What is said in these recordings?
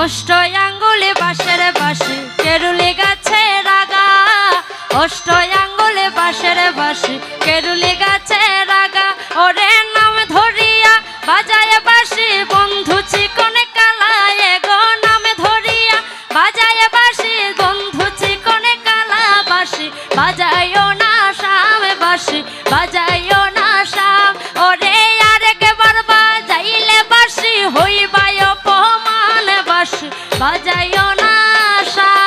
অষ্ট আঙ্গুলে বাঁশের বাঁশি কেরুলি গাছে রাগা, অষ্ট আঙ্গুলে বাঁশের বাঁশি কেরুলি গাছে রাগা। ওরে নাম ধরিয়া বাজায় বাঁশি বন্ধু চিকন কালায় গো, নাম ধরিয়া বাজায় বাঁশি বন্ধু চিকন কালা। বাঁশি বাজায়ও না শাম, বাঁশি বাজায়ও না শাম। ওরে আরেকবার বাজাইলে বাঁশি হইবায় অপমান, বাঁশি বাজায়ও না শাম।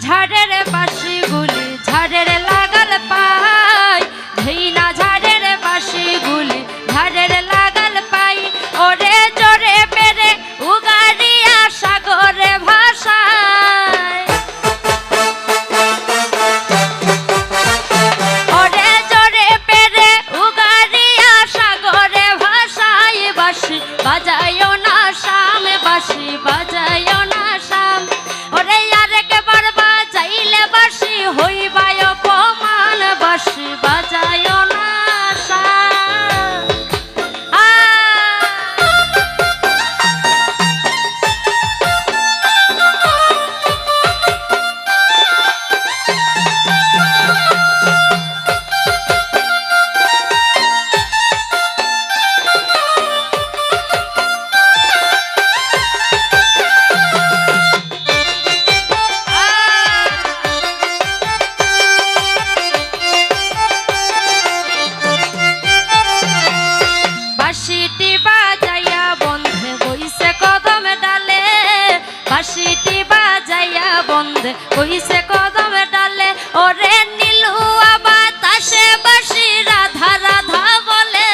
ঝাড়ের বাঁশিগুলি ঝাড়ের লাগাল পাই, ধইনা ঝাড়ের বাঁশিগুলি ঝাড়ের লাগাল পাই। ওরে জোরে পেরে উগারিয়া সাগরে ভাষায়, ওরে জোরে পেরে উগারিয়া সাগরে ভাষায়। বাঁশি বাজায়ও না শাম, বাঁশি বাজায়ও না শাম। ওরে আরেকবার বাজাইলে বাঁশি হইবায় অপমান, বাঁশি বাজায়ও না শাম। বাঁশিটি বাজাইয়া বন্ধে বইছে কদম ডালে, বাঁশিটি বাজাইয়া বন্ধে বইছে কদম ডালে। ওরে নীলু বাতাসে বাঁশি রাধা রাধা বলে,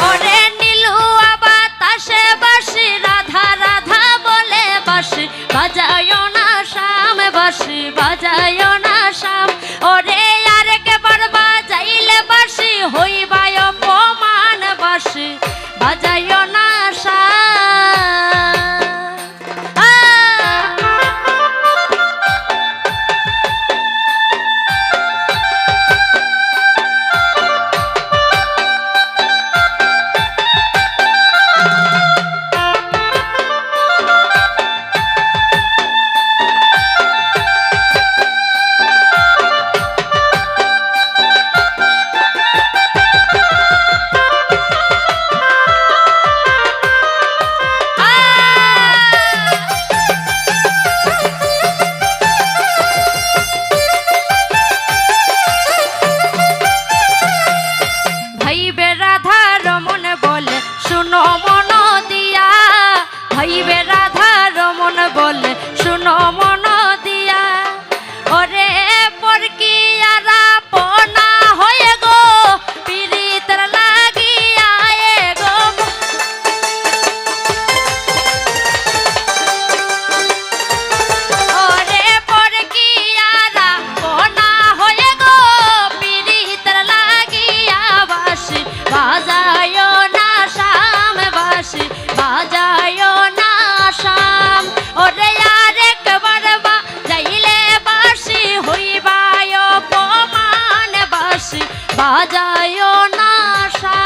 ওরে নীলু বাতাসে বাঁশি রাধা রাধা বলে। বাঁশি বাজায়ও না শাম, বাঁশি বাজায়ও না শাম। ওরে আরেকবার বাজাইলে বাঁশি হইবায় অপমান, বাঁশি বাজায়ও না শাম। ভাইবে রাধা রমন বলে শুনো মন দিয়া, ভাইবে রাধা রমন বলে শুনো মন দিয়া। ওরে পরকিয়ারা পনা হয়ে গো পীড়িতের লাগিয়া গো, ওরে পরকিয়ারা পনা হয়ে গো পীড়িতের লাগিয়া। বাঁশি বাজায়ও না শাম, বাঁশি বাজায়ও না শাম। ওরে আরেকবার বাজাইলে বাঁশি হইবায় অপমান, বাঁশি বাজায়ও না শাম।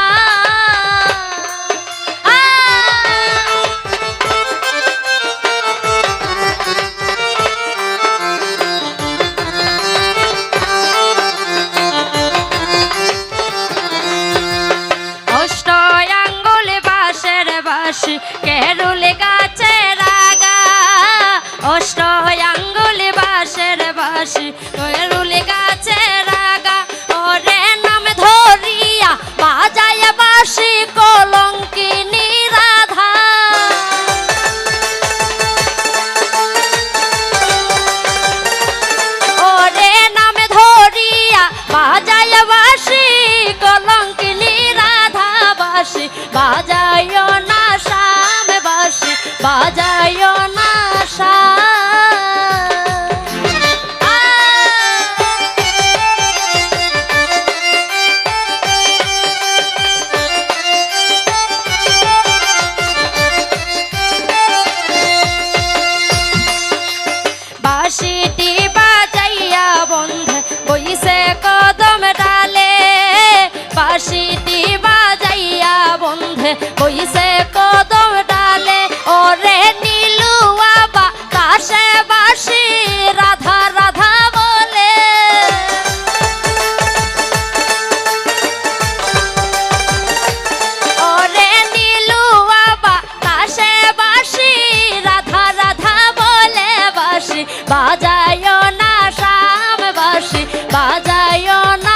অষ্ট আঙ্গুলে বাঁশের বাঁশি কেরুলি গাছে রাগা, অষ্ট আঙ্গুলে বাঁশের বাঁশি কেরুলি গাছে রাগা। ওরে নাম ধরিয়া বাজায় বাঁশি কলঙ্কিনী রাধা, ওরে নাম ধরিয়া বাজায় বাঁশি কলঙ্কিনী রাধা। বাঁশিটি বাজাইয়া বন্ধে কইছে কদম ডালে ওরে নীলুয়া বাতাসে বাঁশি রাধা রাধা বলে ওরে নীলুয়া বাতাসে বাঁশি রাধা রাধা বলে বাঁশি বাজায়ো না শাম বাঁশি বাজায়ো না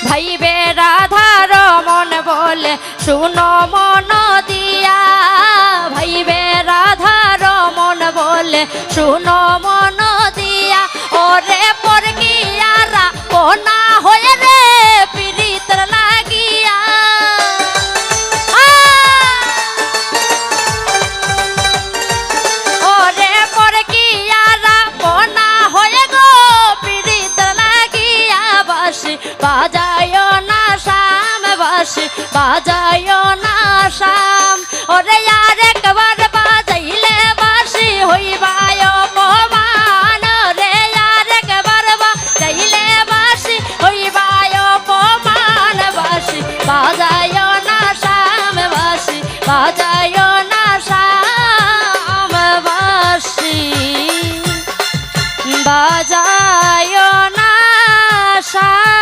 ভাইবে রাধার মন বলে শুনো মন দিয়া ভাইবে রাধার মন বলে শুনো মন দিয়া ওরে পর গিয়ারা কোনা হয়ে রে পীড়িত লাগিয়া ওরে পর গিয়ারা কোনা হয়ে গো পীড়িত লাগিয়া বাঁশি বাজায়ো না শাম বাঁশি বাজায়ো না শাম ওরে আর একবার বাজাইলে বাঁশি হইবায় অপমান রে আর একবার বাজাইলে বাঁশি হইবায় অপমান বাঁশি বাজায়ো না শাম বাঁশি বাজায়ো না শাম বাঁশি বাজায়ো না শাম